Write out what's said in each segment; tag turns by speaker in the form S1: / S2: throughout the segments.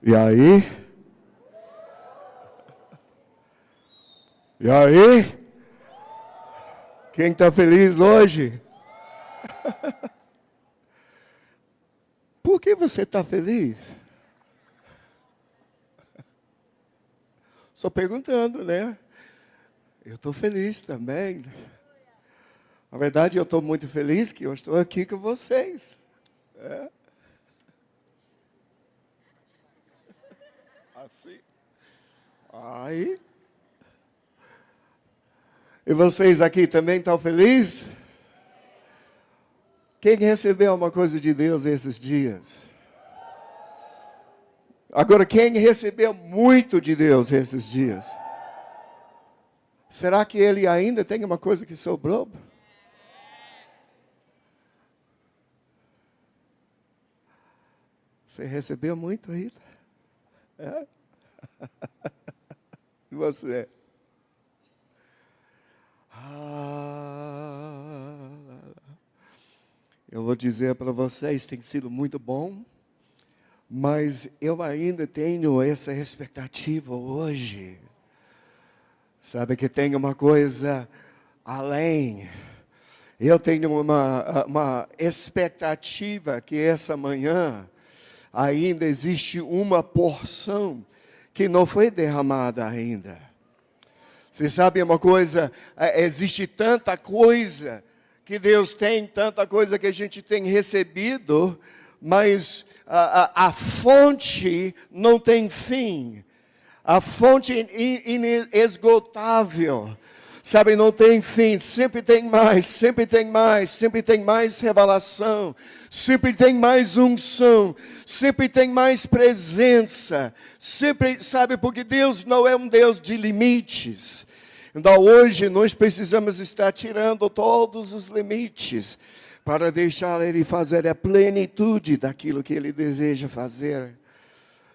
S1: E aí? E aí? Quem está feliz hoje? Por que você está feliz? Só perguntando, né? Eu estou feliz também. Na verdade, eu estou muito feliz que eu estou aqui com vocês. É. Assim. Aí. E vocês aqui também estão felizes? Quem recebeu uma coisa de Deus esses dias? Agora, quem recebeu muito de Deus esses dias? Será que ele ainda tem uma coisa que sobrou? Você recebeu muito, Rita? É? E você? Eu vou dizer para vocês, tem sido muito bom, mas eu ainda tenho essa expectativa hoje. Sabe que tem uma coisa além. Eu tenho uma expectativa que essa manhã ainda existe uma porção que não foi derramada ainda. Você sabe uma coisa? Existe tanta coisa que Deus tem, tanta coisa que a gente tem recebido, mas a fonte não tem fim. A fonte inesgotável. Sabe, não tem fim, sempre tem mais, sempre tem mais, sempre tem mais revelação, sempre tem mais unção, sempre tem mais presença, sempre, sabe, porque Deus não é um Deus de limites. Então hoje nós precisamos estar tirando todos os limites, para deixar Ele fazer a plenitude daquilo que Ele deseja fazer.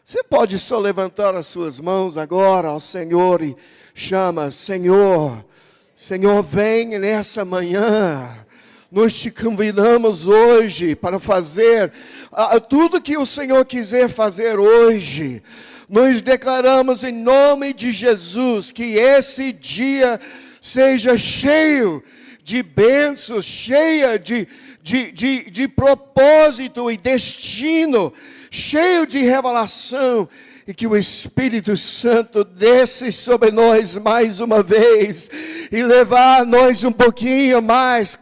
S1: Você pode só levantar as suas mãos agora ao Senhor e chama, Senhor, Senhor, vem nessa manhã. Nós te convidamos hoje para fazer tudo que o Senhor quiser fazer hoje. Nós declaramos em nome de Jesus que esse dia seja cheio de bênçãos, cheia de propósito e destino, cheio de revelação, e que o Espírito Santo desce sobre nós mais uma vez, e levar nós um pouquinho mais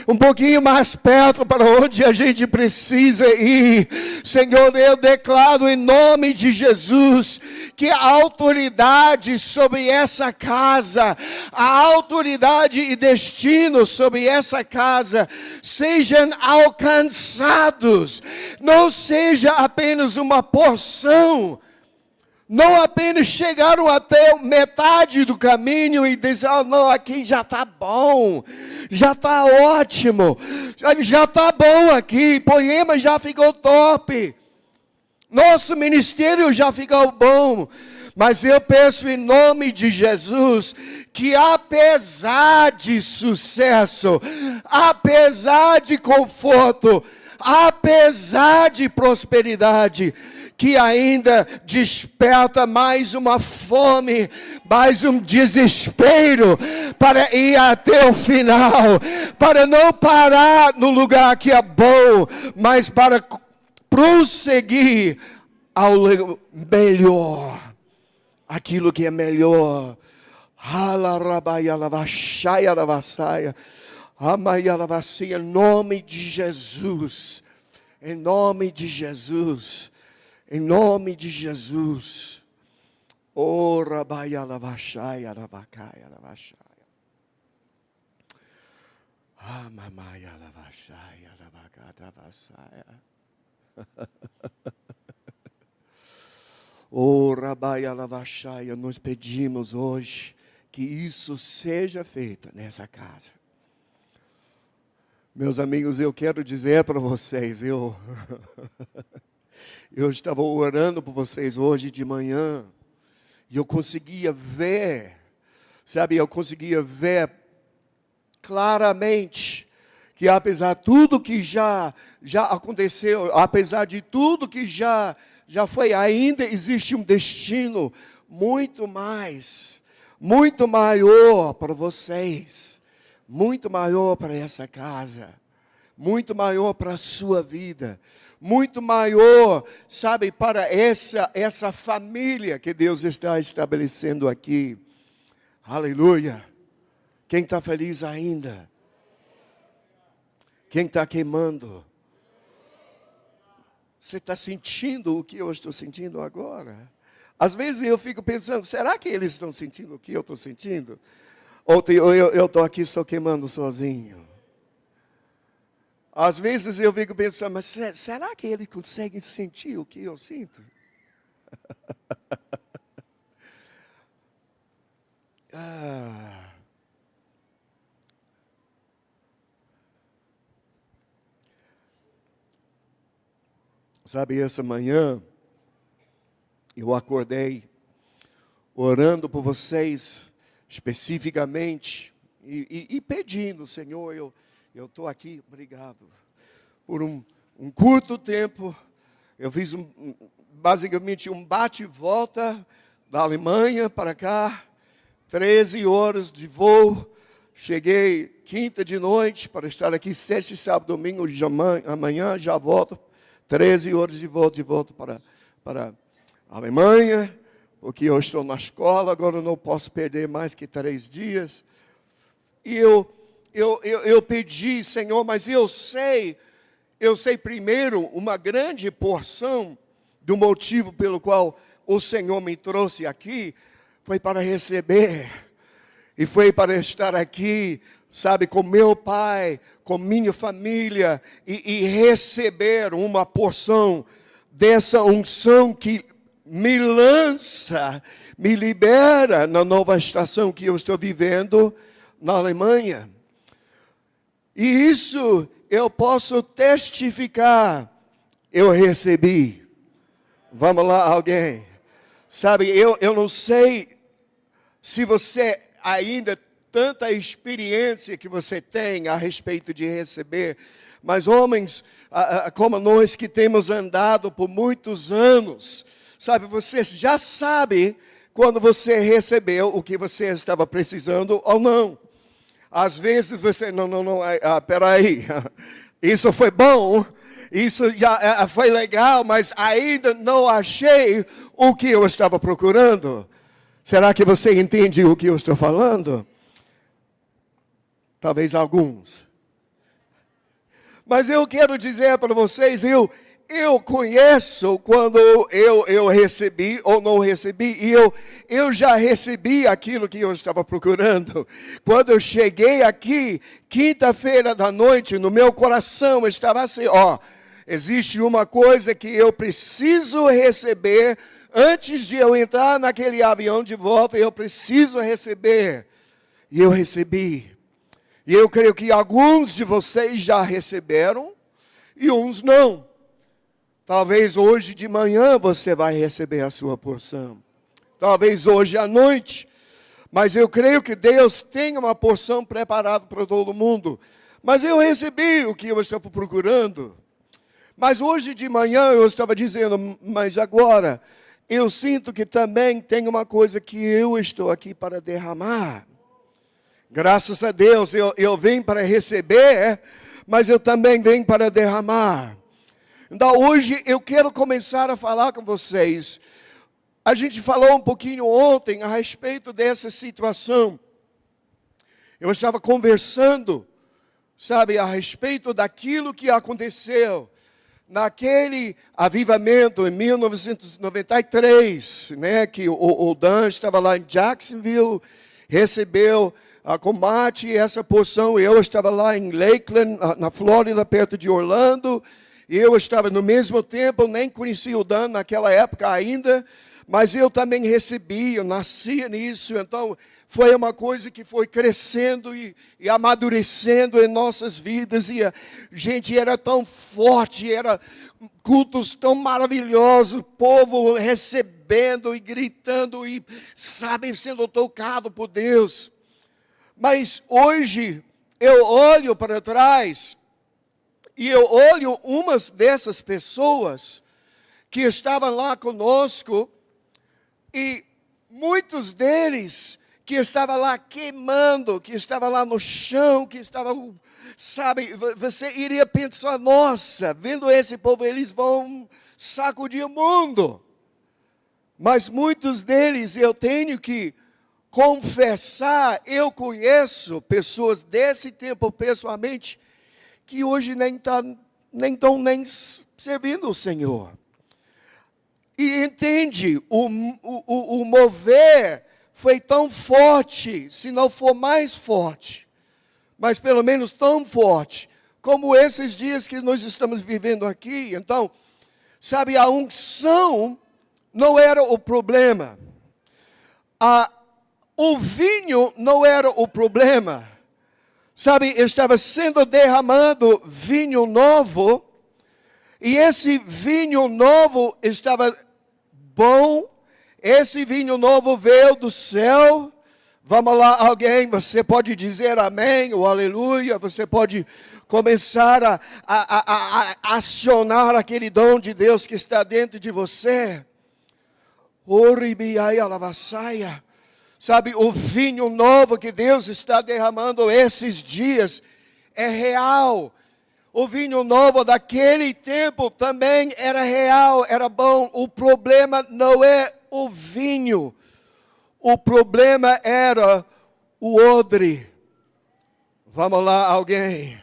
S1: um pouquinho mais perto para onde a gente precisa ir. Senhor, eu declaro em nome de Jesus, que a autoridade sobre essa casa, a autoridade e destino sobre essa casa, sejam alcançados, não seja apenas uma porção, não apenas chegaram até metade do caminho e dizer, não, aqui já está bom, já está ótimo, já está bom aqui, Poema já ficou top, nosso ministério já ficou bom. Mas eu peço em nome de Jesus, que apesar de sucesso, apesar de conforto, apesar de prosperidade, que ainda desperta mais uma fome, mais um desespero para ir até o final, para não parar no lugar que é bom, mas para prosseguir ao melhor, aquilo que é melhor. Em nome de Jesus, em nome de Jesus, em nome de Jesus. Oh, Rabaia Lavashaya, Rabacaya, Lavashaya. Ah, Mamaya Lavashaya, Rabacata Vasaya. Oh, Rabaia Lavashaya, nós pedimos hoje que isso seja feito nessa casa. Meus amigos, eu quero dizer para vocês, eu estava orando por vocês hoje de manhã, e eu conseguia ver, sabe, claramente, que apesar de tudo que já aconteceu, apesar de tudo que já foi, ainda existe um destino muito maior para vocês, muito maior para essa casa, muito maior para a sua vida, muito maior, sabe, para essa família que Deus está estabelecendo aqui. Aleluia. Quem está feliz ainda? Quem está queimando? Você está sentindo o que eu estou sentindo agora? Às vezes eu fico pensando, será que eles estão sentindo o que eu estou sentindo? Ou eu estou aqui só queimando sozinho? Às vezes eu fico pensando, mas será que eles conseguem sentir o que eu sinto? Sabe, essa manhã eu acordei orando por vocês especificamente e pedindo, Senhor, eu estou aqui, obrigado, por um curto tempo. Eu fiz basicamente um bate e volta da Alemanha para cá, 13 horas de voo. Cheguei quinta de noite para estar aqui sexta, sábado, domingo, amanhã já volto. 13 horas de volta para a Alemanha, porque eu estou na escola, agora eu não posso perder mais que 3 dias. E eu pedi, Senhor, mas eu sei primeiro uma grande porção do motivo pelo qual o Senhor me trouxe aqui, foi para receber, e foi para estar aqui, sabe, com meu pai, com minha família, e receber uma porção dessa unção que me lança, me libera na nova estação que eu estou vivendo na Alemanha. E isso eu posso testificar, eu recebi. Vamos lá, alguém. Sabe, eu não sei se você ainda tanta experiência que você tem a respeito de receber, mas homens como nós que temos andado por muitos anos, sabe, você já sabe quando você recebeu o que você estava precisando ou não. Às vezes você, não, peraí, isso foi bom, isso já foi legal, mas ainda não achei o que eu estava procurando. Será que você entende o que eu estou falando? Talvez alguns. Mas eu quero dizer para vocês, eu conheço quando eu recebi ou não recebi, e eu já recebi aquilo que eu estava procurando. Quando eu cheguei aqui, quinta-feira da noite, no meu coração estava assim, existe uma coisa que eu preciso receber, antes de eu entrar naquele avião de volta, eu preciso receber. E eu recebi. E eu creio que alguns de vocês já receberam e uns não. Talvez hoje de manhã você vai receber a sua porção. Talvez hoje à noite. Mas eu creio que Deus tem uma porção preparada para todo mundo. Mas eu recebi o que eu estava procurando. Mas hoje de manhã eu estava dizendo, mas agora eu sinto que também tem uma coisa que eu estou aqui para derramar. Graças a Deus, eu venho para receber, mas eu também venho para derramar. Então hoje eu quero começar a falar com vocês. A gente falou um pouquinho ontem a respeito dessa situação. Eu estava conversando, sabe, a respeito daquilo que aconteceu naquele avivamento em 1993, né, que o Dan estava lá em Jacksonville, recebeu a combate essa porção. Eu estava lá em Lakeland, na Flórida, perto de Orlando. Eu estava no mesmo tempo, nem conhecia o Dan naquela época ainda, mas eu também recebi, eu nasci nisso. Então foi uma coisa que foi crescendo e amadurecendo em nossas vidas. E a gente era tão forte, era cultos tão maravilhosos, o povo recebendo e gritando e, sabe, sendo tocado por Deus. Mas hoje, eu olho para trás e eu olho umas dessas pessoas que estavam lá conosco e muitos deles que estavam lá queimando, que estavam lá no chão, que estavam, sabe, você iria pensar, nossa, vendo esse povo, eles vão sacudir o mundo. Mas muitos deles eu tenho que confessar, eu conheço pessoas desse tempo pessoalmente, que hoje nem estão nem servindo o Senhor. E entende, o mover foi tão forte, se não for mais forte, mas pelo menos tão forte, como esses dias que nós estamos vivendo aqui. Então, sabe, a unção não era o problema. O vinho não era o problema. Sabe, estava sendo derramado vinho novo, e esse vinho novo estava bom. Esse vinho novo veio do céu. Vamos lá, alguém, você pode dizer amém ou aleluia. Você pode começar a acionar aquele dom de Deus que está dentro de você. Sabe, o vinho novo que Deus está derramando esses dias é real. O vinho novo daquele tempo também era real, era bom. O problema não é o vinho. O problema era o odre. Vamos lá, alguém.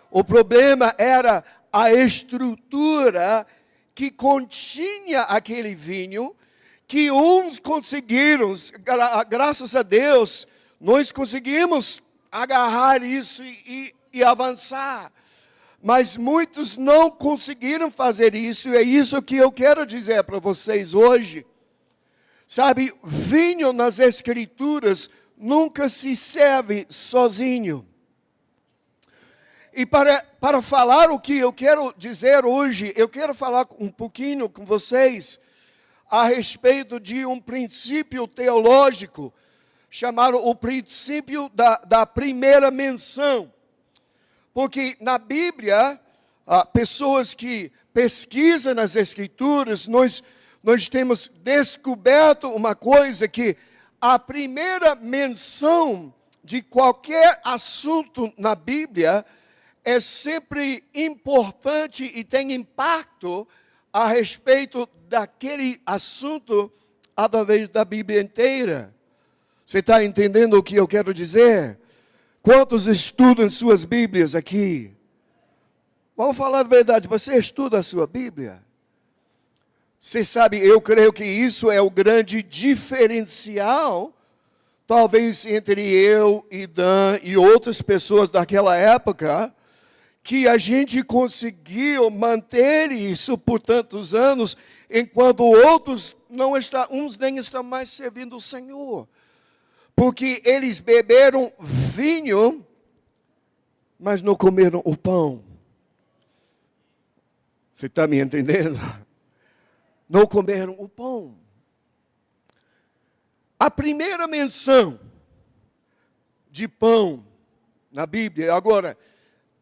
S1: O problema era a estrutura que continha aquele vinho, que uns conseguiram, graças a Deus, nós conseguimos agarrar isso e avançar. Mas muitos não conseguiram fazer isso, e é isso que eu quero dizer para vocês hoje. Sabe, vinho nas Escrituras nunca se serve sozinho. E para falar o que eu quero dizer hoje, eu quero falar um pouquinho com vocês a respeito de um princípio teológico, chamado o princípio da primeira menção. Porque na Bíblia, pessoas que pesquisam nas Escrituras, nós temos descoberto uma coisa, que a primeira menção de qualquer assunto na Bíblia é sempre importante e tem impacto a respeito daquele assunto através da Bíblia inteira. Você está entendendo o que eu quero dizer? Quantos estudam suas Bíblias aqui? Vamos falar a verdade, você estuda a sua Bíblia? Você sabe, eu creio que isso é o grande diferencial, talvez entre eu e Dan e outras pessoas daquela época, que a gente conseguiu manter isso por tantos anos, enquanto outros uns nem estão mais servindo o Senhor. Porque eles beberam vinho, mas não comeram o pão. Você está me entendendo? Não comeram o pão. A primeira menção de pão na Bíblia, agora,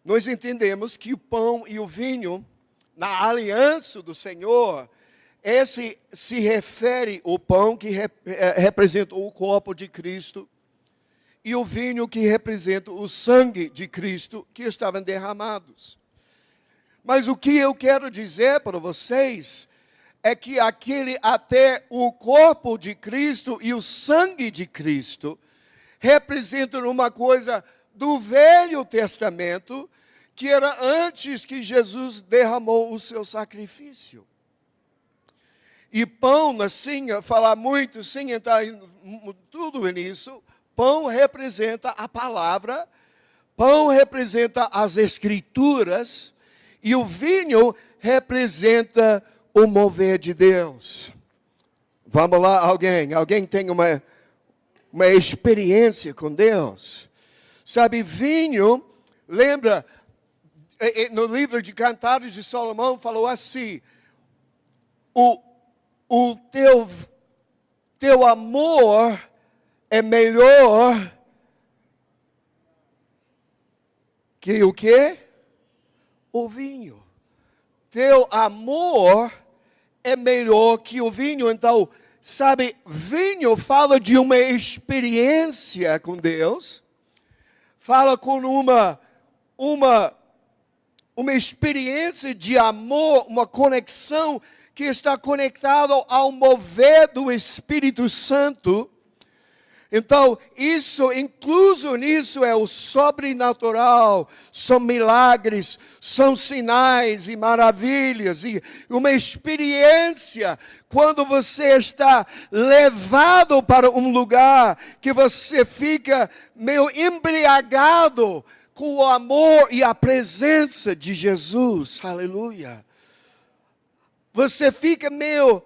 S1: nós entendemos que o pão e o vinho, na aliança do Senhor, esse se refere ao pão que representa o corpo de Cristo e o vinho que representa o sangue de Cristo que estavam derramados. Mas o que eu quero dizer para vocês é que até o corpo de Cristo e o sangue de Cristo representam uma coisa do Velho Testamento, que era antes que Jesus derramou o seu sacrifício. E pão, assim, falar muito, sem entrar em tudo nisso, pão representa a palavra, pão representa as Escrituras, e o vinho representa o mover de Deus. Vamos lá, alguém tem uma experiência com Deus? Sabe, vinho, lembra, no livro de Cantares de Salomão, falou assim, o teu amor é melhor que o quê? O vinho. Teu amor é melhor que o vinho. Então, sabe, vinho fala de uma experiência com Deus. Fala com uma experiência de amor, uma conexão que está conectada ao mover do Espírito Santo. Então, incluso nisso é o sobrenatural, são milagres, são sinais e maravilhas, e uma experiência quando você está levado para um lugar que você fica meio embriagado com o amor e a presença de Jesus, aleluia. Você fica meio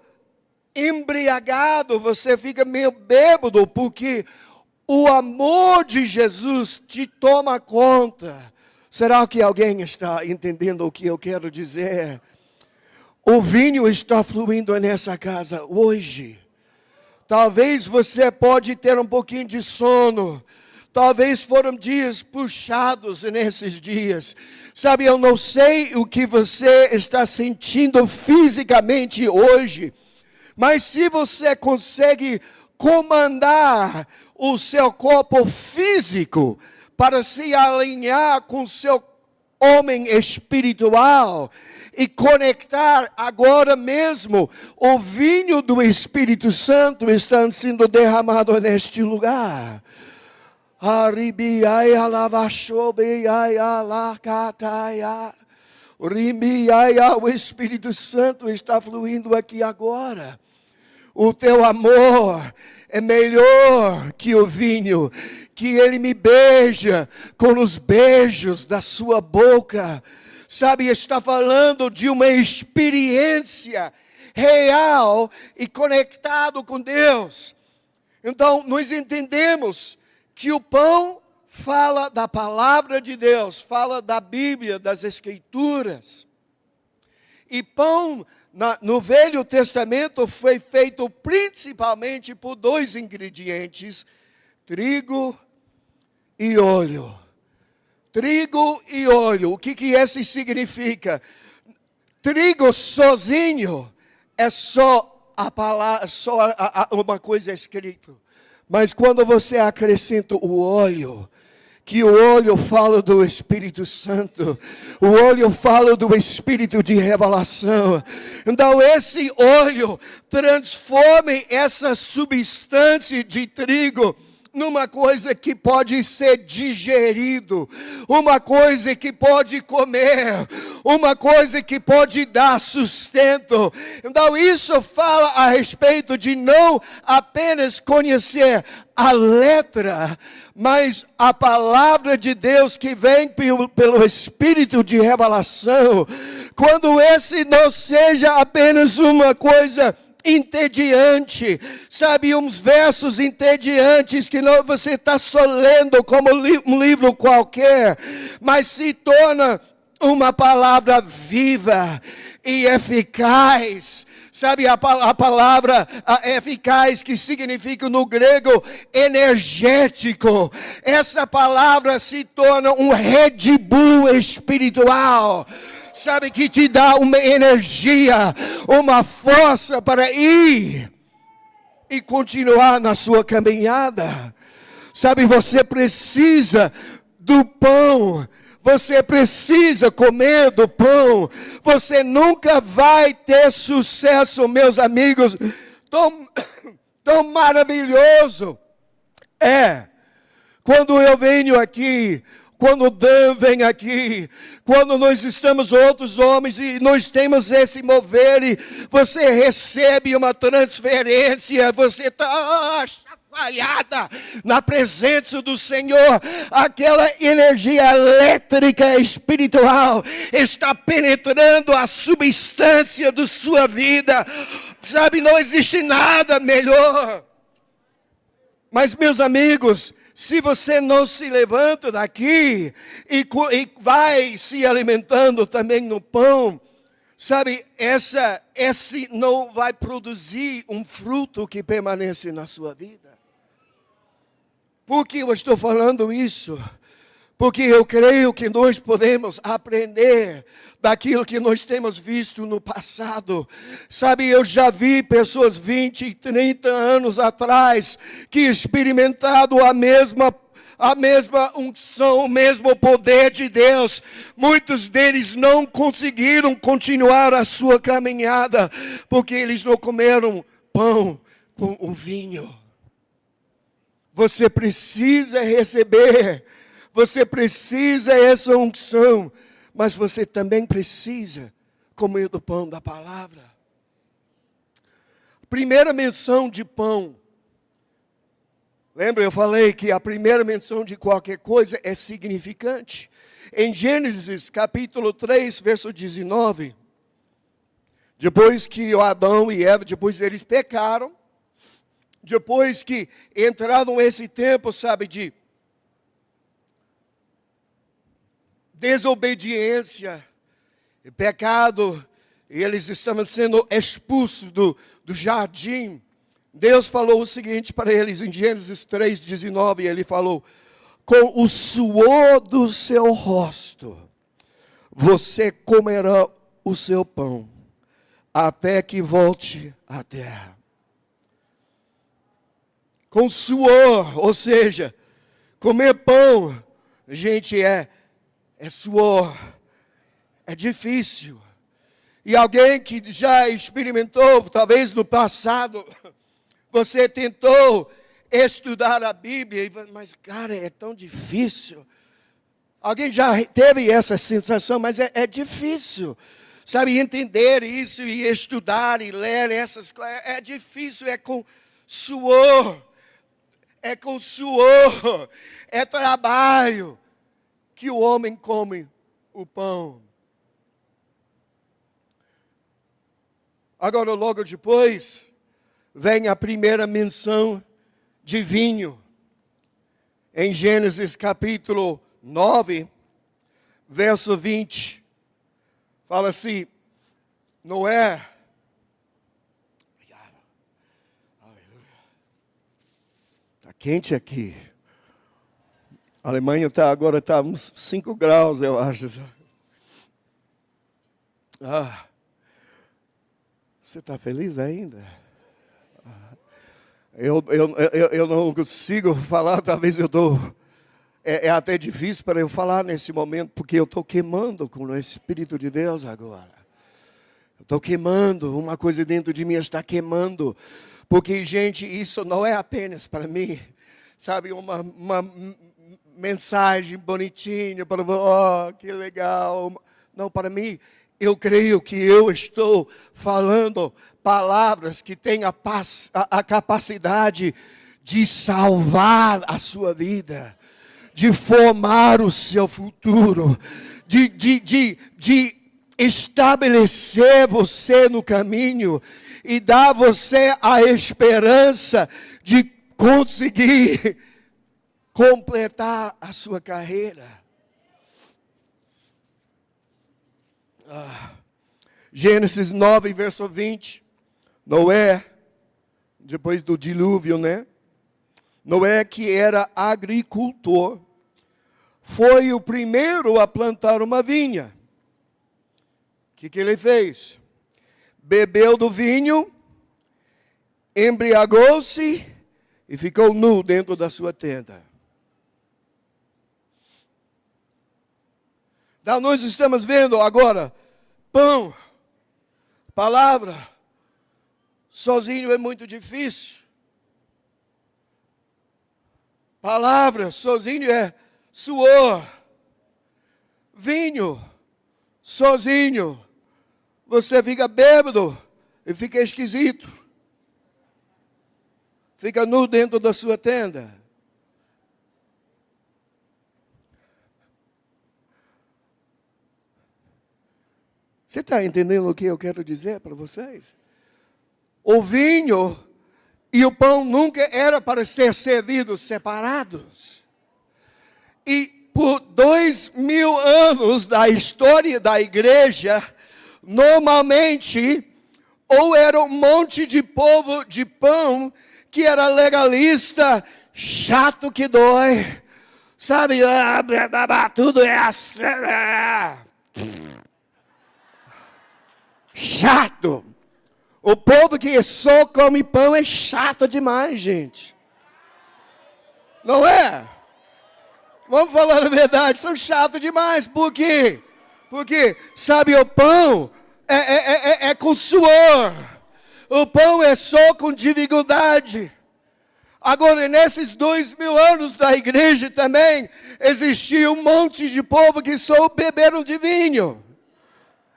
S1: embriagado, você fica meio bêbado, porque o amor de Jesus te toma conta. Será que alguém está entendendo o que eu quero dizer? O vinho está fluindo nessa casa hoje. Talvez você pode ter um pouquinho de sono. Talvez foram dias puxados nesses dias. Sabe, eu não sei o que você está sentindo fisicamente hoje. Mas se você consegue comandar o seu corpo físico para se alinhar com o seu homem espiritual e conectar agora mesmo, o vinho do Espírito Santo está sendo derramado neste lugar. O Espírito Santo está fluindo aqui agora. O teu amor é melhor que o vinho, que ele me beija com os beijos da sua boca. Sabe, está falando de uma experiência real e conectado com Deus. Então, nós entendemos que o pão fala da palavra de Deus, fala da Bíblia, das Escrituras. E pão no Velho Testamento foi feito principalmente por dois ingredientes: trigo e óleo. Trigo e óleo. O que esse significa? Trigo sozinho é só a palavra, uma coisa escrita. Mas quando você acrescenta o óleo, que o óleo fala do Espírito Santo, o óleo fala do Espírito de revelação. Então esse óleo transforma essa substância de trigo numa coisa que pode ser digerido, uma coisa que pode comer, uma coisa que pode dar sustento. Então isso fala a respeito de não apenas conhecer a letra, mas a palavra de Deus que vem pelo Espírito de revelação. Quando esse não seja apenas uma coisa entediante, sabe, uns versos entediantes que não, você está só lendo como um livro qualquer, mas se torna uma palavra viva e eficaz. Sabe, a palavra eficaz, que significa no grego energético. Essa palavra se torna um Red Bull espiritual. Sabe, que te dá uma energia, uma força para ir e continuar na sua caminhada. Sabe, você precisa do pão. Você precisa comer do pão. Você nunca vai ter sucesso, meus amigos, tão maravilhoso. Quando eu venho aqui, quando o Dan vem aqui, quando nós estamos outros homens e nós temos esse mover, e você recebe uma transferência, você está chacoalhada na presença do Senhor, aquela energia elétrica espiritual está penetrando a substância da sua vida. Sabe, não existe nada melhor. Mas, meus amigos, se você não se levanta daqui e vai se alimentando também no pão, sabe, esse não vai produzir um fruto que permanece na sua vida. Por que eu estou falando isso? Porque eu creio que nós podemos aprender daquilo que nós temos visto no passado. Sabe, eu já vi pessoas 20 e 30 anos atrás que experimentaram a mesma unção, o mesmo poder de Deus. Muitos deles não conseguiram continuar a sua caminhada, porque eles não comeram pão com o vinho. Você precisa receber, você precisa essa unção, mas você também precisa comer do pão da palavra. Primeira menção de pão. Lembra, eu falei que a primeira menção de qualquer coisa é significante. Em Gênesis capítulo 3, verso 19, depois que Adão e Eva, depois eles pecaram, depois que entraram nesse tempo, sabe, de desobediência e pecado, e eles estavam sendo expulsos do jardim, Deus falou o seguinte para eles em Gênesis 3:19, ele falou: com o suor do seu rosto, você comerá o seu pão, até que volte à terra. Com suor, ou seja, comer pão, gente, é suor, é difícil. E alguém que já experimentou, talvez no passado, você tentou estudar a Bíblia, mas cara, é tão difícil. Alguém já teve essa sensação, mas é difícil. Sabe, entender isso e estudar e ler essas coisas, é difícil, é com suor. É com suor, é trabalho que o homem come o pão. Agora, logo depois, vem a primeira menção de vinho. Em Gênesis capítulo 9, verso 20, fala assim: Noé. Está quente aqui. A Alemanha agora está uns 5 graus, eu acho. Você está feliz ainda? Eu não consigo falar, talvez eu estou... É até difícil para eu falar nesse momento, porque eu estou queimando com o Espírito de Deus agora. Eu estou queimando, uma coisa dentro de mim está queimando. Porque, gente, isso não é apenas para mim, sabe, uma mensagem bonitinha, para que legal. Não, para mim, eu creio que eu estou falando palavras que têm a capacidade de salvar a sua vida, de formar o seu futuro, de estabelecer você no caminho e dar a você a esperança de conseguir completar a sua carreira. Gênesis 9, verso 20. Noé, depois do dilúvio, né? Noé, que era agricultor, foi o primeiro a plantar uma vinha. O que ele fez? Bebeu do vinho, embriagou-se e ficou nu dentro da sua tenda. Então nós estamos vendo agora, pão, palavra, sozinho é muito difícil. Palavra, sozinho é suor. Vinho, sozinho, você fica bêbado e fica esquisito. Fica nu dentro da sua tenda. Você está entendendo o que eu quero dizer para vocês? O vinho e o pão nunca era para ser servidos separados. E por 2000 anos da história da igreja, normalmente, ou era um monte de povo de pão que era legalista, chato que dói, Sabe, tudo é assim. Chato. O povo que só come pão é chato demais, gente. Não é? Vamos falar a verdade, são chatos demais. Por quê? Porque, sabe, o pão é com suor. O pão é só com dificuldade. Agora, nesses 2000 anos da igreja também, existia um monte de povo que só beberam de vinho.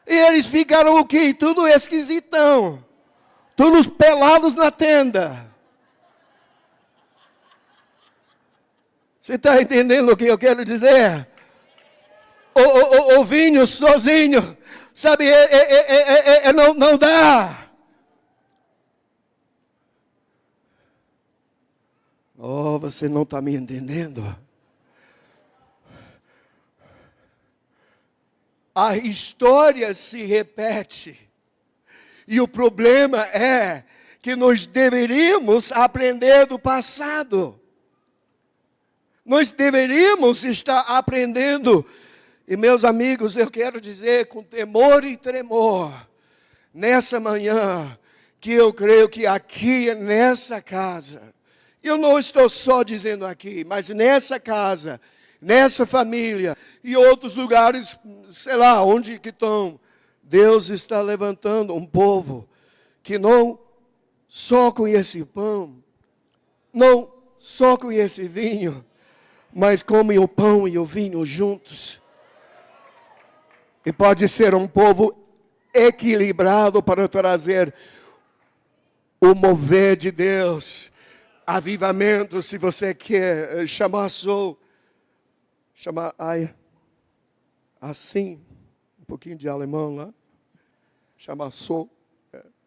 S1: E eles ficaram o quê? Tudo esquisitão. Todos pelados na tenda. Você está entendendo o que eu quero dizer? O vinho sozinho, sabe, não dá. Oh, você não está me entendendo. A história se repete. E o problema é que nós deveríamos aprender do passado. Nós deveríamos estar aprendendo. E meus amigos, eu quero dizer com temor e tremor, nessa manhã, que eu creio que aqui, nessa casa, eu não estou só dizendo aqui, mas nessa casa, nessa família e outros lugares, sei lá, onde que estão, Deus está levantando um povo que não só conhece pão, não só conhece vinho, mas come o pão e o vinho juntos. E pode ser um povo equilibrado para trazer o mover de Deus, avivamento, se você quer chamar assim, um pouquinho de alemão lá, chamar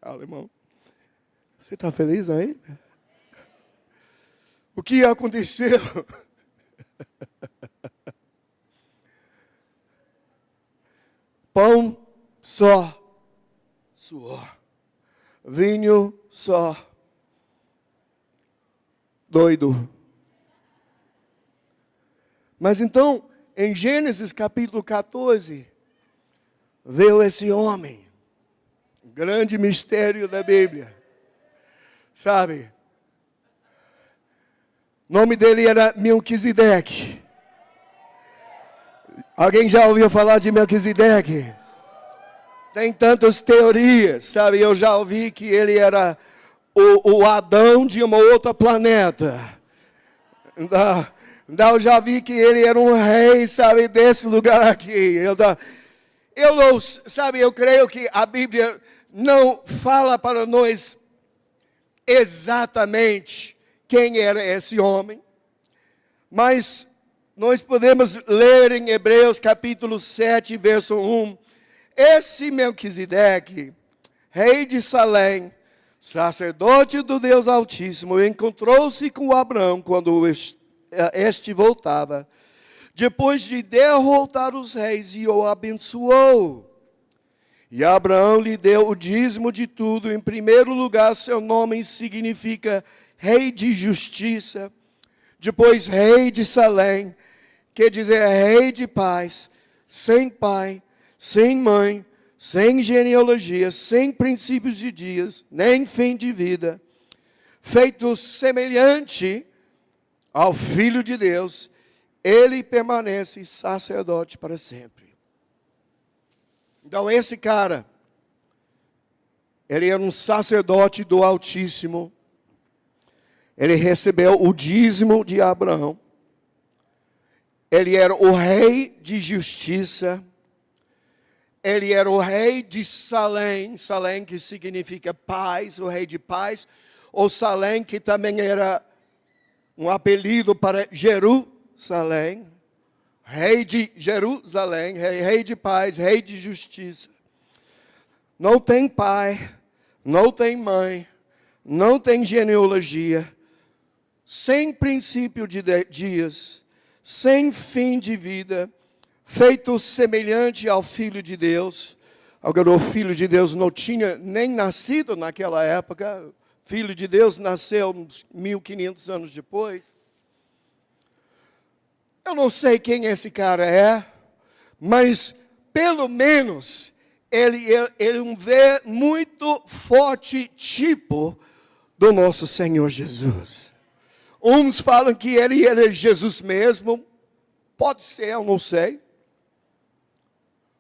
S1: alemão. Você está feliz aí? O que aconteceu? Pão só, suor. Vinho só, doido. Mas então, em Gênesis capítulo 14, veio esse homem, grande mistério da Bíblia, sabe? O nome dele era Melquisedeque. Alguém já ouviu falar de Melquisedeque? Tem tantas teorias, sabe? Eu já ouvi que ele era o Adão de uma outra planeta. Então eu já vi que ele era um rei, sabe, desse lugar aqui. Eu não, sabe, eu creio que a Bíblia não fala para nós exatamente quem era esse homem, mas nós podemos ler em Hebreus capítulo 7, verso 1, esse Melquisedeque, rei de Salém, sacerdote do Deus Altíssimo, encontrou-se com Abraão quando este voltava, depois de derrotar os reis, e o abençoou. E Abraão lhe deu o dízimo de tudo. Em primeiro lugar, seu nome significa rei de justiça. Depois, rei de Salém, quer dizer rei de paz, sem pai, sem mãe, sem genealogia, sem princípios de dias, nem fim de vida, feito semelhante ao Filho de Deus, ele permanece sacerdote para sempre. Então esse cara, ele era um sacerdote do Altíssimo, ele recebeu o dízimo de Abraão, ele era o rei de justiça, ele era o rei de Salém, Salém que significa paz, o rei de paz, ou Salém que também era um apelido para Jerusalém, rei de Jerusalém, rei de paz, rei de justiça. Não tem pai, não tem mãe, não tem genealogia, sem princípio de dias, sem fim de vida, feito semelhante ao Filho de Deus. Agora, o Filho de Deus não tinha nem nascido naquela época. Filho de Deus nasceu uns 1500 anos depois. Eu não sei quem esse cara é, mas pelo menos ele é um muito forte tipo do nosso Senhor Jesus. Uns falam que ele é Jesus mesmo, pode ser, eu não sei.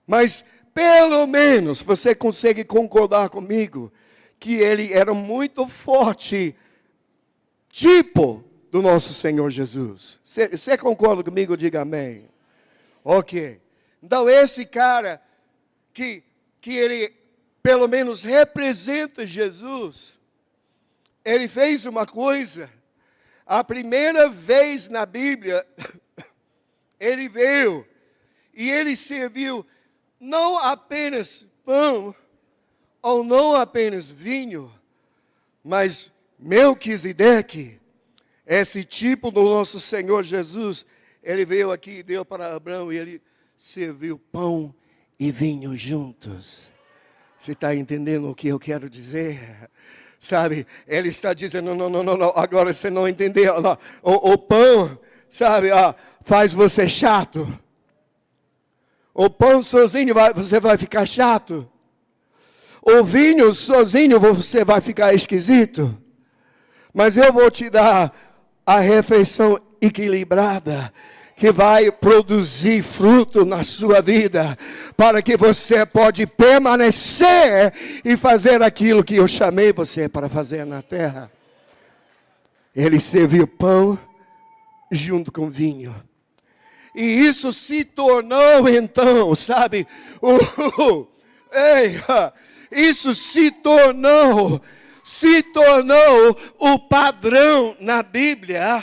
S1: Mas pelo menos você consegue concordar comigo que ele era muito forte tipo do nosso Senhor Jesus. Você concorda comigo? Diga amém. Ok. Então esse cara que ele pelo menos representa Jesus, ele fez uma coisa. A primeira vez na Bíblia, ele veio e ele serviu não apenas pão, ou não apenas vinho, mas Melquisedeque, esse tipo do nosso Senhor Jesus, ele veio aqui e deu para Abraão e ele serviu pão e vinho juntos. Você está entendendo o que eu quero dizer? Sabe, ele está dizendo, não, agora você não entendeu. O pão, sabe, faz você chato. O pão sozinho você vai ficar chato. O vinho sozinho você vai ficar esquisito. Mas eu vou te dar a refeição equilibrada, que vai produzir fruto na sua vida, para que você pode permanecer e fazer aquilo que eu chamei você para fazer na terra. Ele serviu pão junto com vinho. E isso se tornou então, sabe, isso se tornou o padrão na Bíblia.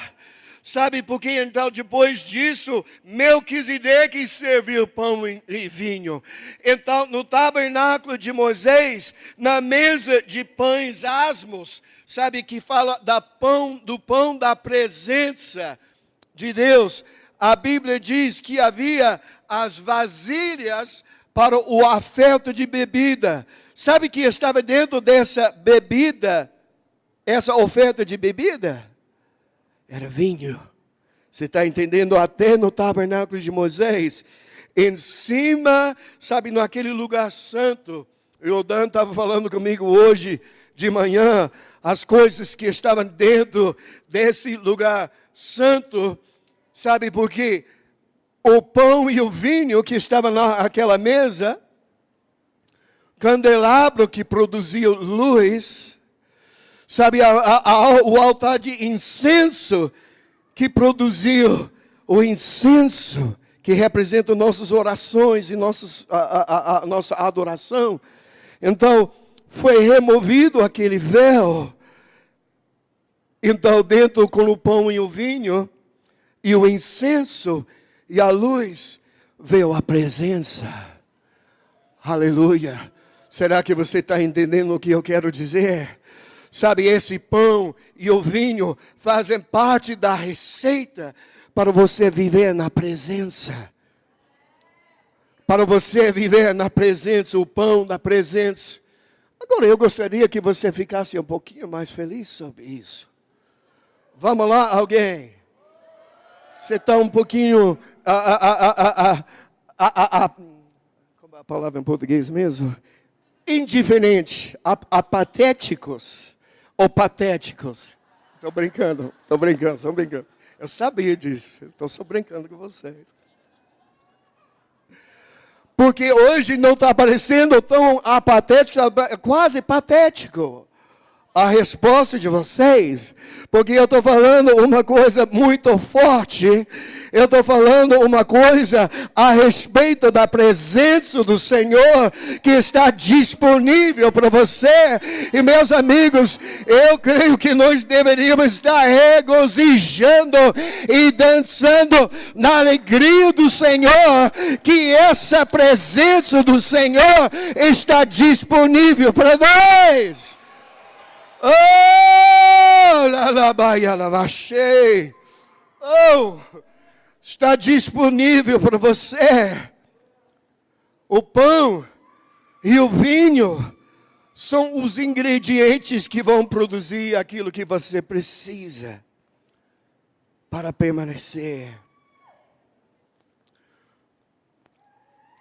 S1: Sabe por quê? Então, depois disso, Melquisedeque serviu pão e vinho. Então, no tabernáculo de Moisés, na mesa de pães asmos, sabe que fala do pão da presença de Deus. A Bíblia diz que havia as vasilhas para o oferta de bebida. Sabe que estava dentro dessa bebida, essa oferta de bebida? Era vinho. Você está entendendo? Até no tabernáculo de Moisés, em cima, sabe, naquele lugar santo. O Dan estava falando comigo hoje de manhã, as coisas que estavam dentro desse lugar santo. Sabe por quê? O pão e o vinho que estavam naquela mesa, candelabro que produzia luz, sabe, o altar de incenso que produzia o incenso, que representa nossas orações e a nossa adoração. Então, foi removido aquele véu. Então, dentro com o pão e o vinho, e o incenso e a luz, veio a presença. Aleluia. Será que você está entendendo o que eu quero dizer? Sabe, esse pão e o vinho fazem parte da receita para você viver na presença. Para você viver na presença, o pão da presença. Agora, eu gostaria que você ficasse um pouquinho mais feliz sobre isso. Vamos lá, alguém? Você está um pouquinho... como é a palavra em português mesmo? Indiferente, apatéticos ou patéticos. Estou brincando. Eu sabia disso, estou só brincando com vocês. Porque hoje não está parecendo tão apatético, é quase patético a resposta de vocês, porque eu estou falando uma coisa muito forte, eu estou falando uma coisa a respeito da presença do Senhor, que está disponível para você. E meus amigos, eu creio que nós deveríamos estar regozijando e dançando na alegria do Senhor, que essa presença do Senhor está disponível para nós. Está disponível para você. O pão e o vinho são os ingredientes que vão produzir aquilo que você precisa para permanecer.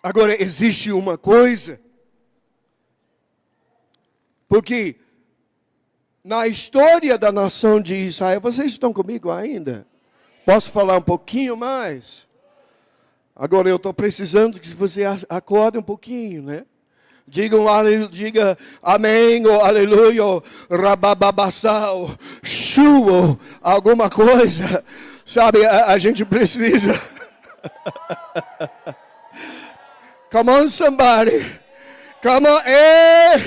S1: Agora, existe uma coisa, porque na história da nação de Israel, vocês estão comigo ainda? Posso falar um pouquinho mais? Agora eu estou precisando que você acorde um pouquinho, né? Diga amém, ou aleluia, ou rabababassau, chuo, alguma coisa. Sabe, a gente precisa. Come on, somebody. Come on, hey!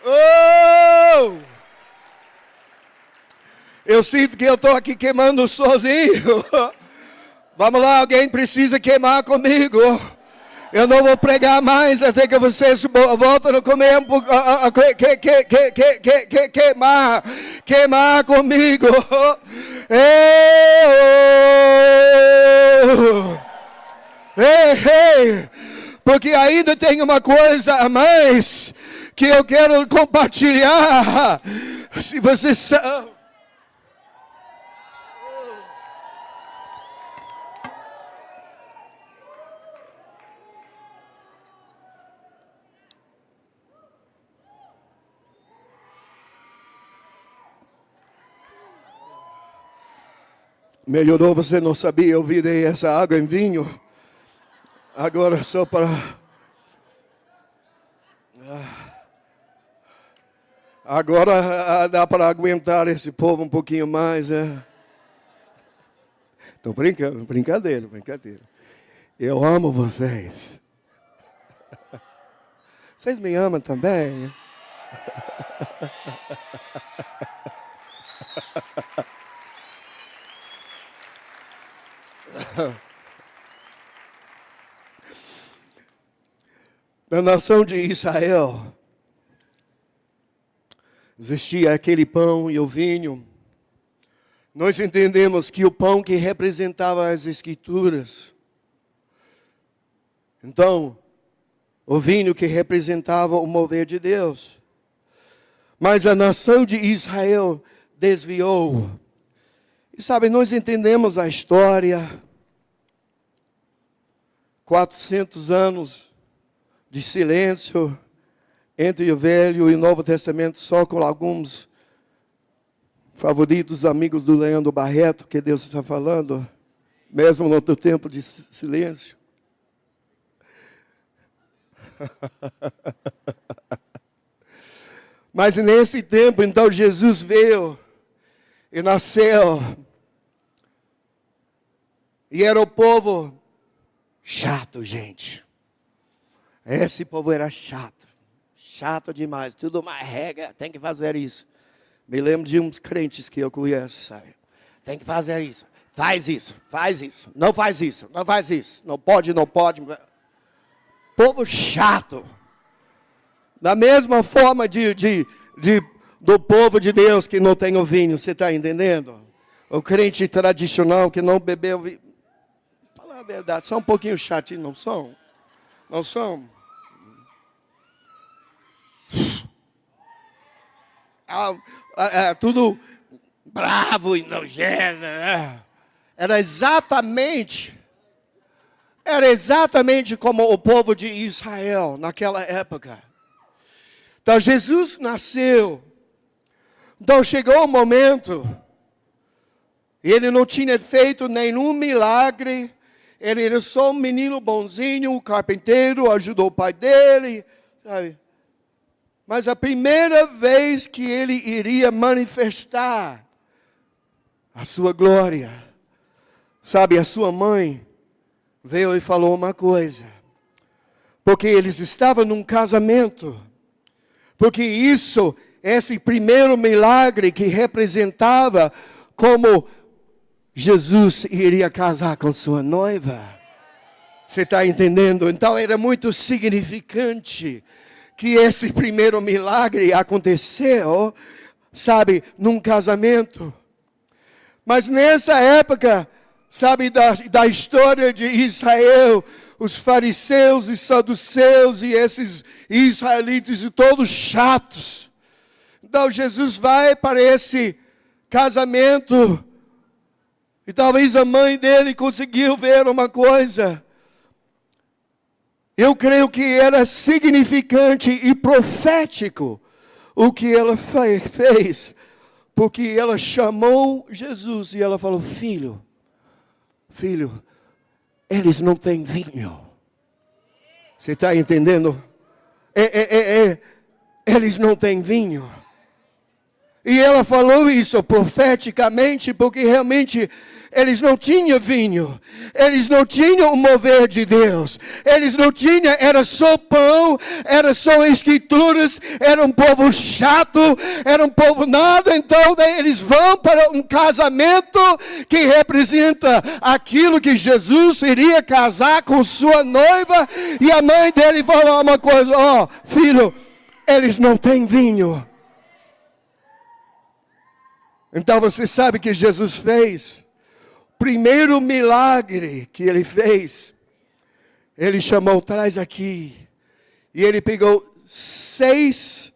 S1: Oh! Eu sinto que eu estou aqui queimando sozinho. Vamos lá, alguém precisa queimar comigo. Eu não vou pregar mais até que vocês voltem a comer queimar comigo. Ei, porque ainda tem uma coisa a mais que eu quero compartilhar. Se vocês são... Melhorou, você não sabia, eu virei essa água em vinho. Agora só para... Agora dá para aguentar esse povo um pouquinho mais. Estou brincando, brincadeira. Eu amo vocês. Vocês me amam também? Na nação de Israel, existia aquele pão e o vinho. Nós entendemos que o pão que representava as Escrituras. Então, o vinho que representava o mover de Deus. Mas a nação de Israel desviou. E sabe, nós entendemos a história. 400 anos de silêncio entre o Velho e o Novo Testamento, só com alguns favoritos amigos do Leandro Barreto, que Deus está falando, mesmo no tempo de silêncio. Mas nesse tempo, então, Jesus veio e nasceu. E era o povo chato, gente. Esse povo era chato. Chato demais. Tudo uma regra. Tem que fazer isso. Me lembro de uns crentes que eu conheço, sabe? Tem que fazer isso. Faz isso. Faz isso. Não faz isso. Não faz isso. Não pode, não pode. Povo chato. Da mesma forma do povo de Deus que não tem o vinho. Você está entendendo? O crente tradicional que não bebeu vinho. Fala a verdade. São um pouquinho chatinhos, não são? Não são? Tudo bravo e nojento. Era exatamente como o povo de Israel naquela época. Então Jesus nasceu. Então chegou o momento. Ele não tinha feito nenhum milagre. Ele era só um menino bonzinho, um carpinteiro, ajudou o pai dele, sabe? Mas a primeira vez que ele iria manifestar a sua glória, sabe, a sua mãe veio e falou uma coisa. Porque eles estavam num casamento. Porque esse primeiro milagre que representava como Jesus iria casar com sua noiva. Você está entendendo? Então era muito significante que esse primeiro milagre aconteceu, sabe, num casamento. Mas nessa época, sabe, da história de Israel, os fariseus e saduceus e esses israelitas e todos chatos. Então Jesus vai para esse casamento E talvez a mãe dele conseguiu ver uma coisa. Eu creio que era significante e profético o que ela fez. Porque ela chamou Jesus e ela falou: filho, eles não têm vinho. Você está entendendo? Eles não têm vinho. E ela falou isso profeticamente, porque realmente eles não tinham vinho. Eles não tinham o mover de Deus. Eles não tinham, era só pão, era só escrituras, era um povo chato, era um povo nada. Então eles vão para um casamento que representa aquilo que Jesus iria casar com sua noiva. E a mãe dele falou uma coisa: ó, filho, eles não têm vinho. Então você sabe que Jesus fez? Primeiro milagre que ele fez, ele chamou: traz aqui. E ele pegou 6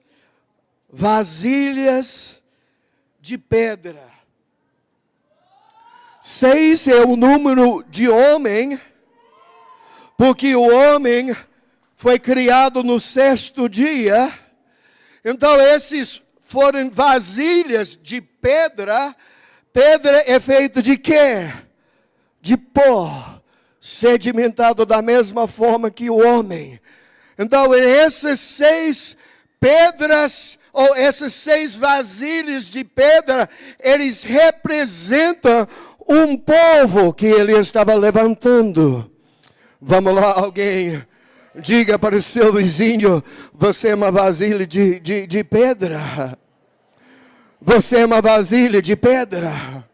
S1: vasilhas de pedra. 6 é o número de homem, porque o homem foi criado no 6º dia. Então esses foram vasilhas de pedra. Pedra é feita de quê? De pó, sedimentado da mesma forma que o homem. Então, essas 6 pedras, ou essas 6 vasilhas de pedra, eles representam um povo que ele estava levantando. Vamos lá, alguém, diga para o seu vizinho: você é uma vasilha de pedra. Você é uma vasilha de pedra.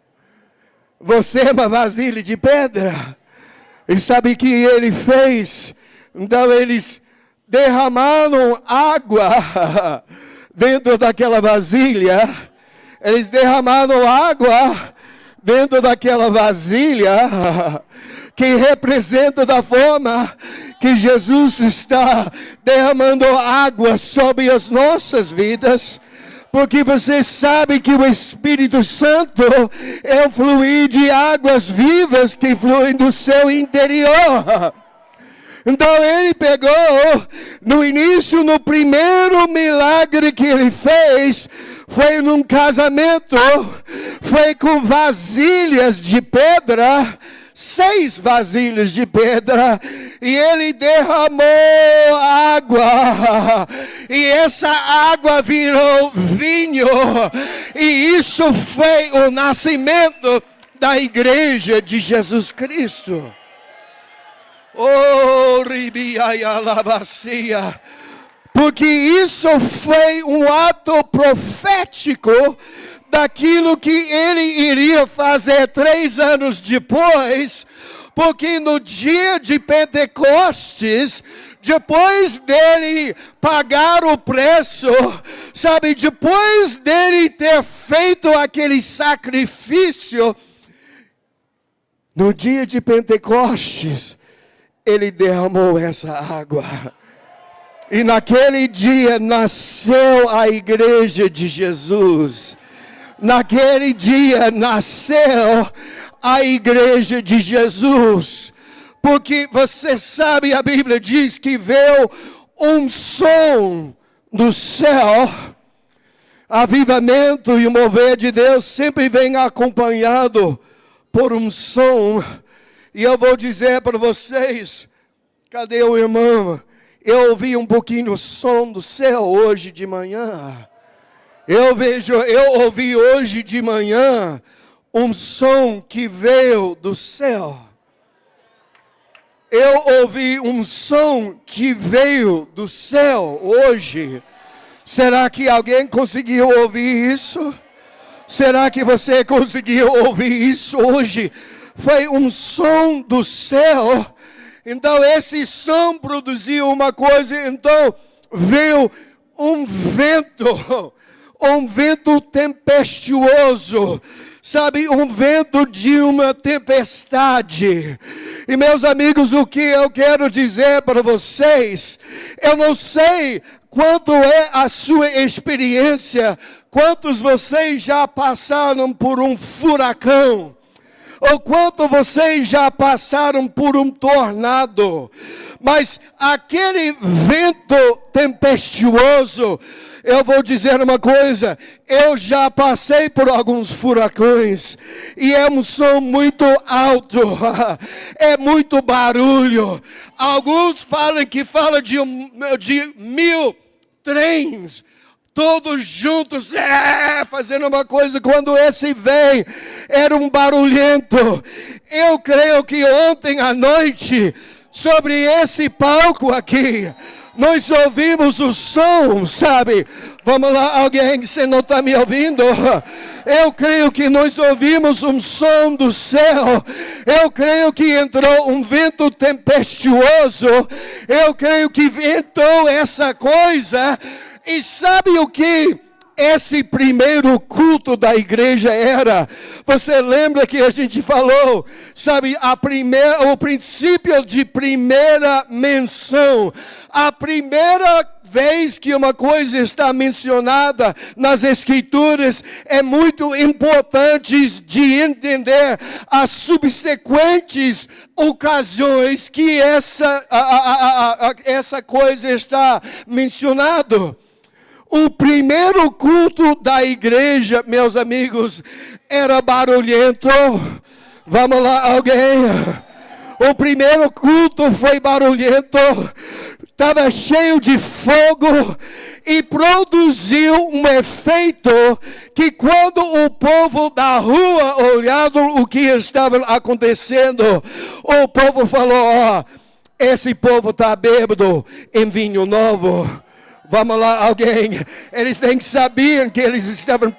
S1: Você é uma vasilha de pedra. E sabe o que ele fez? Então eles derramaram água dentro daquela vasilha. Eles derramaram água dentro daquela vasilha, que representa da forma que Jesus está derramando água sobre as nossas vidas. Porque você sabe que o Espírito Santo é um fluir de águas vivas que fluem do seu interior. Então ele pegou, no início, no primeiro milagre que ele fez, foi num casamento, foi com vasilhas de pedra, 6 vasilhas de pedra, e ele derramou água, e essa água virou vinho, e isso foi o nascimento da igreja de Jesus Cristo. Oh, ribiaia lavacia. Porque isso foi um ato profético daquilo que ele iria fazer 3 anos depois. Porque no dia de Pentecostes, depois dele pagar o preço, sabe, depois dele ter feito aquele sacrifício, no dia de Pentecostes, ele derramou essa água. E naquele dia nasceu a igreja de Jesus. Naquele dia nasceu a igreja de Jesus. Porque você sabe, a Bíblia diz que veio um som do céu. Avivamento e o mover de Deus sempre vem acompanhado por um som. E eu vou dizer para vocês, cadê o irmão? Eu ouvi um pouquinho o som do céu hoje de manhã. Eu ouvi hoje de manhã um som que veio do céu. Eu ouvi um som que veio do céu hoje. Será que alguém conseguiu ouvir isso? Será que você conseguiu ouvir isso hoje? Foi um som do céu. Então esse som produziu uma coisa. Então veio um vento tempestuoso, sabe, um vento de uma tempestade. E meus amigos, o que eu quero dizer para vocês, eu não sei quanto é a sua experiência, quantos vocês já passaram por um furacão, ou quanto vocês já passaram por um tornado, mas aquele vento tempestuoso, eu vou dizer uma coisa, eu já passei por alguns furacões, e é um som muito alto, é muito barulho. Alguns falam que fala de 1000 trens, todos juntos, fazendo uma coisa. Quando esse vem, era um barulhento. Eu creio que ontem à noite, sobre esse palco aqui, nós ouvimos o som, sabe? Vamos lá, alguém, você não está me ouvindo? Eu creio que nós ouvimos um som do céu. Eu creio que entrou um vento tempestuoso. Eu creio que ventou essa coisa. E sabe o que esse primeiro culto da igreja era? Você lembra que a gente falou, sabe, o princípio de primeira menção. A primeira vez que uma coisa está mencionada nas Escrituras, é muito importante de entender as subsequentes ocasiões que essa coisa está mencionada. O primeiro culto da igreja, meus amigos, era barulhento. Vamos lá, alguém? O primeiro culto foi barulhento, estava cheio de fogo e produziu um efeito que quando o povo da rua olhava o que estava acontecendo, o povo falou, esse povo está bêbado em vinho novo. Vamos lá, alguém. Eles nem sabiam que eles estavam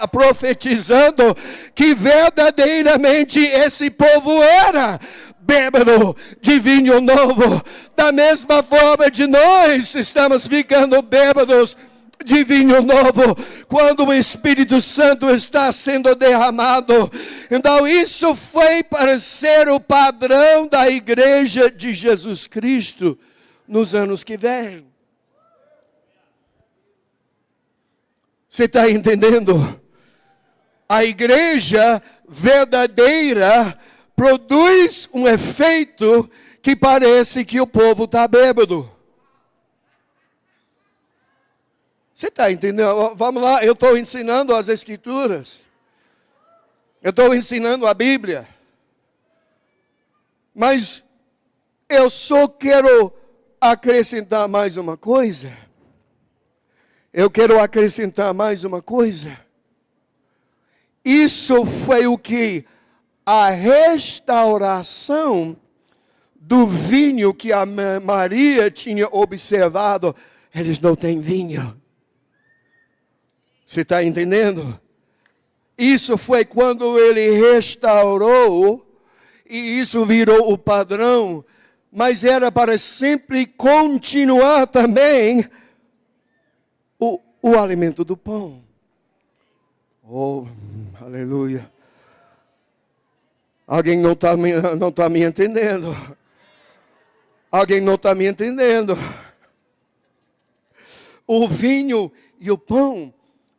S1: profetizando que verdadeiramente esse povo era bêbado de vinho novo. Da mesma forma de nós estamos ficando bêbados de vinho novo quando o Espírito Santo está sendo derramado. Então isso foi para ser o padrão da igreja de Jesus Cristo nos anos que vêm. Você está entendendo? A igreja verdadeira produz um efeito que parece que o povo está bêbado. Você está entendendo? Vamos lá, eu estou ensinando as Escrituras. Eu estou ensinando a Bíblia. Mas eu só quero acrescentar mais uma coisa. Eu quero acrescentar mais uma coisa. Isso foi o que a restauração do vinho que a Maria tinha observado. Eles não têm vinho. Você está entendendo? Isso foi quando ele restaurou, e isso virou o padrão, mas era para sempre continuar também o alimento do pão. Oh, aleluia. Alguém não está me entendendo. Alguém não está me entendendo. O vinho e o pão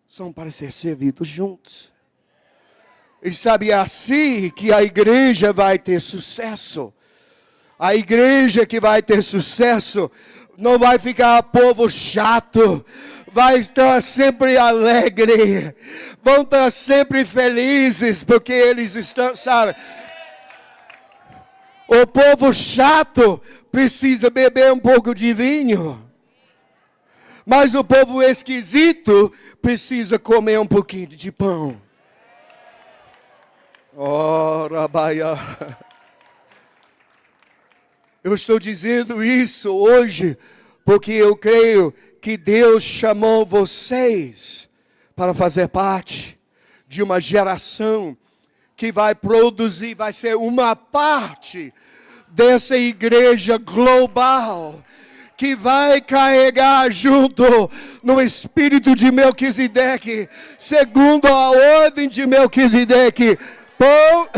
S1: são para ser servidos juntos. E sabe, assim que a igreja vai ter sucesso. A igreja que vai ter sucesso não vai ficar povo chato. Vai estar sempre alegre. Vão estar sempre felizes, porque eles estão, sabe? O povo chato precisa beber um pouco de vinho. Mas o povo esquisito precisa comer um pouquinho de pão. Oh, Rabaia. Eu estou dizendo isso hoje porque eu creio que Deus chamou vocês para fazer parte de uma geração que vai produzir, vai ser uma parte dessa igreja global, que vai carregar junto no espírito de Melquisedeque, segundo a ordem de Melquisedeque, pão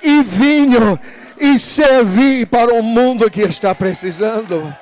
S1: e vinho, e servir para o mundo que está precisando.